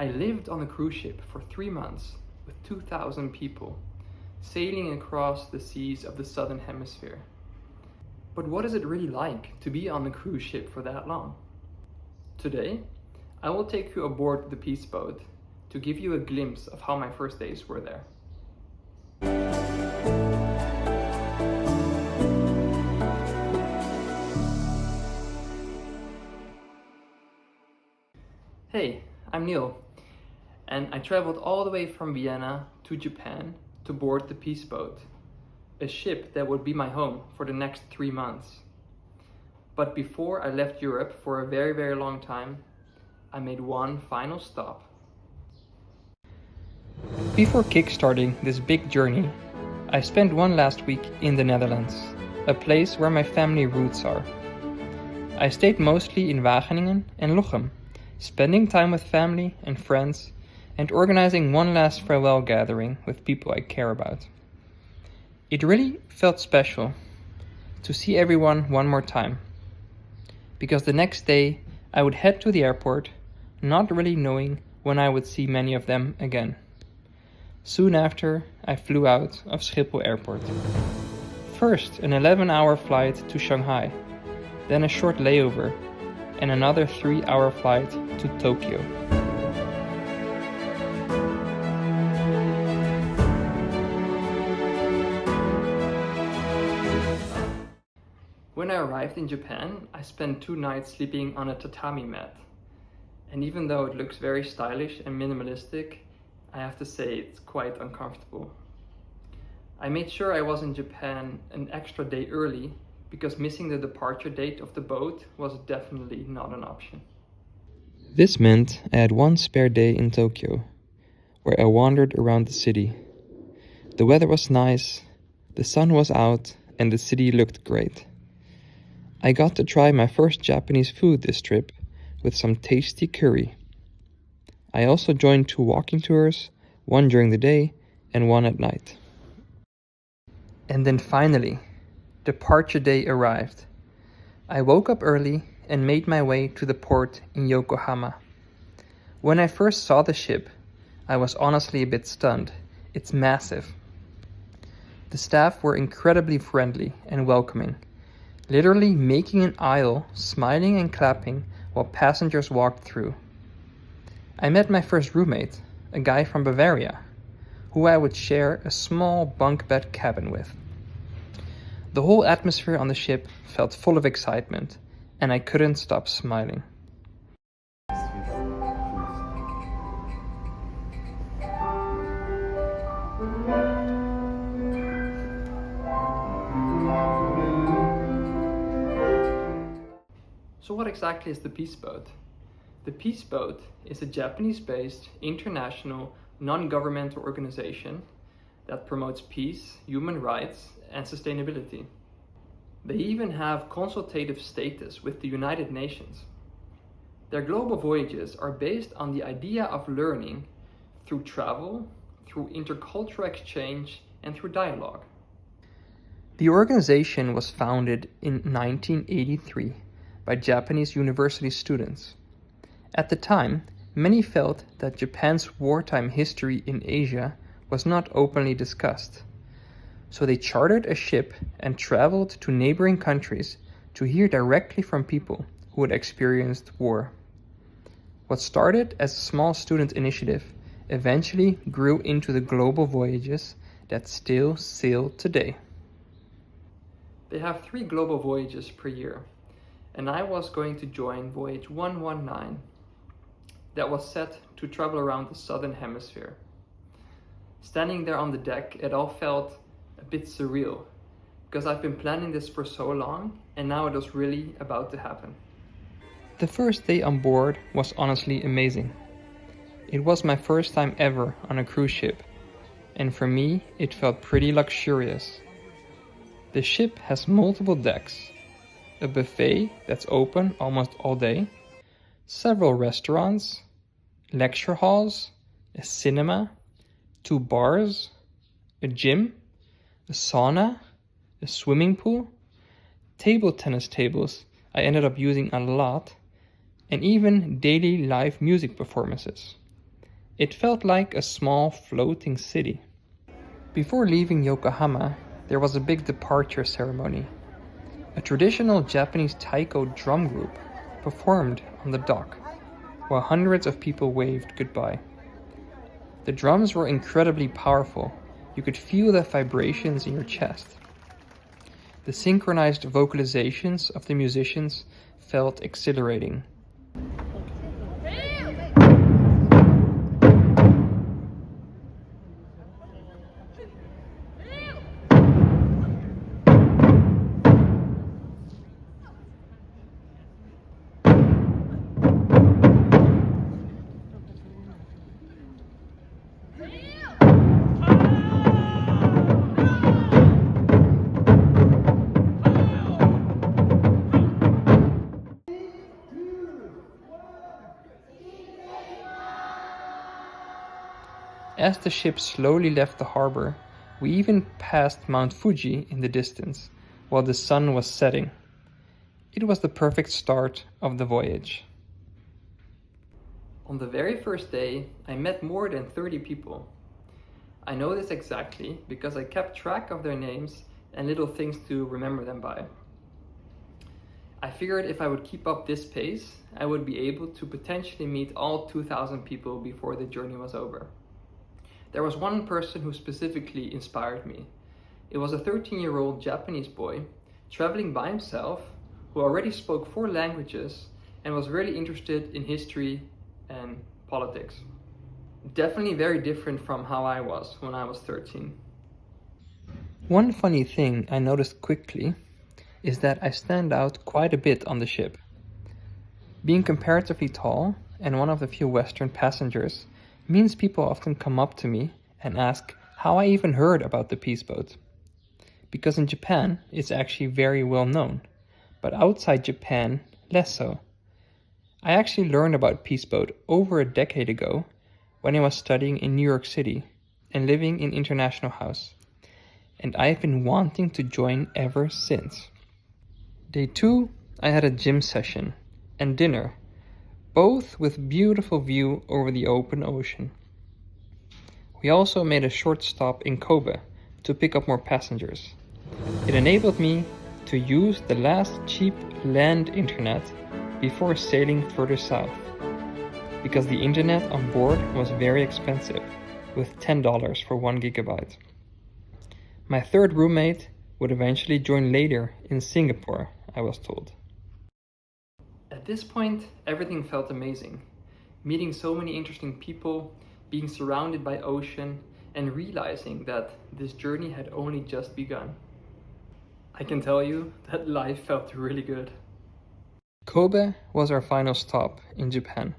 I lived on a cruise ship for 3 months with 2,000 people, sailing across the seas of the Southern Hemisphere. But what is it really like to be on a cruise ship for that long? Today, I will take you aboard the Peace Boat to give you a glimpse of how my first days were there. Hey, I'm Neal, and I traveled all the way from Vienna to Japan to board the Peace Boat, a ship that would be my home for the next 3 months. But before I left Europe for a very, very long time, I made one final stop. Before kickstarting this big journey, I spent one last week in the Netherlands, a place where my family roots are. I stayed mostly in Wageningen and Lochem, spending time with family and friends and organizing one last farewell gathering with people I care about. It really felt special to see everyone one more time, because the next day I would head to the airport, not really knowing when I would see many of them again. Soon after, I flew out of Schiphol Airport. First, an 11-hour flight to Shanghai, then a short layover, and another 3-hour flight to Tokyo. When I arrived in Japan, I spent 2 nights sleeping on a tatami mat. And even though it looks very stylish and minimalistic, I have to say it's quite uncomfortable. I made sure I was in Japan an extra day early because missing the departure date of the boat was definitely not an option. This meant I had one spare day in Tokyo, where I wandered around the city. The weather was nice, the sun was out, and the city looked great. I got to try my first Japanese food this trip with some tasty curry. I also joined 2 walking tours, one during the day and one at night. And then finally, departure day arrived. I woke up early and made my way to the port in Yokohama. When I first saw the ship, I was honestly a bit stunned. It's massive. The staff were incredibly friendly and welcoming, literally making an aisle, smiling and clapping while passengers walked through. I met my first roommate, a guy from Bavaria, who I would share a small bunk bed cabin with. The whole atmosphere on the ship felt full of excitement, and I couldn't stop smiling. So what exactly is the Peace Boat? The Peace Boat is a Japanese-based international non-governmental organization that promotes peace, human rights, and sustainability. They even have consultative status with the United Nations. Their global voyages are based on the idea of learning through travel, through intercultural exchange, and through dialogue. The organization was founded in 1983 by Japanese university students. At the time, many felt that Japan's wartime history in Asia was not openly discussed. So they chartered a ship and traveled to neighboring countries to hear directly from people who had experienced war. What started as a small student initiative eventually grew into the global voyages that still sail today. They have 3 global voyages per year, and I was going to join voyage 119 that was set to travel around the Southern Hemisphere. Standing there on the deck, it all felt a bit surreal, because I've been planning this for so long, and now it was really about to happen. The first day on board was honestly amazing. It was my first time ever on a cruise ship, and for me, it felt pretty luxurious. The ship has multiple decks, a buffet that's open almost all day, several restaurants, lecture halls, a cinema, 2 bars, a gym, a sauna, a swimming pool, table tennis tables I ended up using a lot, and even daily live music performances. It felt like a small floating city. Before leaving Yokohama, there was a big departure ceremony. A traditional Japanese taiko drum group performed on the dock, while hundreds of people waved goodbye. The drums were incredibly powerful. You could feel the vibrations in your chest. The synchronized vocalizations of the musicians felt exhilarating. As the ship slowly left the harbor, we even passed Mount Fuji in the distance, while the sun was setting. It was the perfect start of the voyage. On the very first day, I met more than 30 people. I know this exactly because I kept track of their names and little things to remember them by. I figured if I would keep up this pace, I would be able to potentially meet all 2,000 people before the journey was over. There was one person who specifically inspired me. It was a 13-year-old Japanese boy traveling by himself who already spoke 4 languages and was really interested in history and politics. Definitely very different from how I was when I was 13. One funny thing I noticed quickly is that I stand out quite a bit on the ship. Being comparatively tall and one of the few Western passengers means people often come up to me and ask how I even heard about the Peace Boat. Because in Japan, it's actually very well known, but outside Japan, less so. I actually learned about Peace Boat over a decade ago when I was studying in New York City and living in International House, and I've been wanting to join ever since. Day 2, I had a gym session and dinner, both with beautiful view over the open ocean. We also made a short stop in Kobe to pick up more passengers. It enabled me to use the last cheap land internet before sailing further south, because the internet on board was very expensive, with $10 for 1 gigabyte. My third roommate would eventually join later in Singapore, I was told. At this point, everything felt amazing. Meeting so many interesting people, being surrounded by ocean, and realizing that this journey had only just begun. I can tell you that life felt really good. Kobe was our final stop in Japan.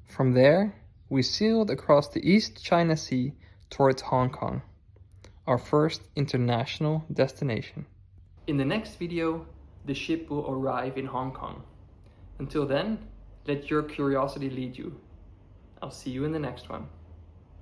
From there, we sailed across the East China Sea towards Hong Kong, our first international destination. In the next video, the ship will arrive in Hong Kong. Until then, let your curiosity lead you. I'll see you in the next one.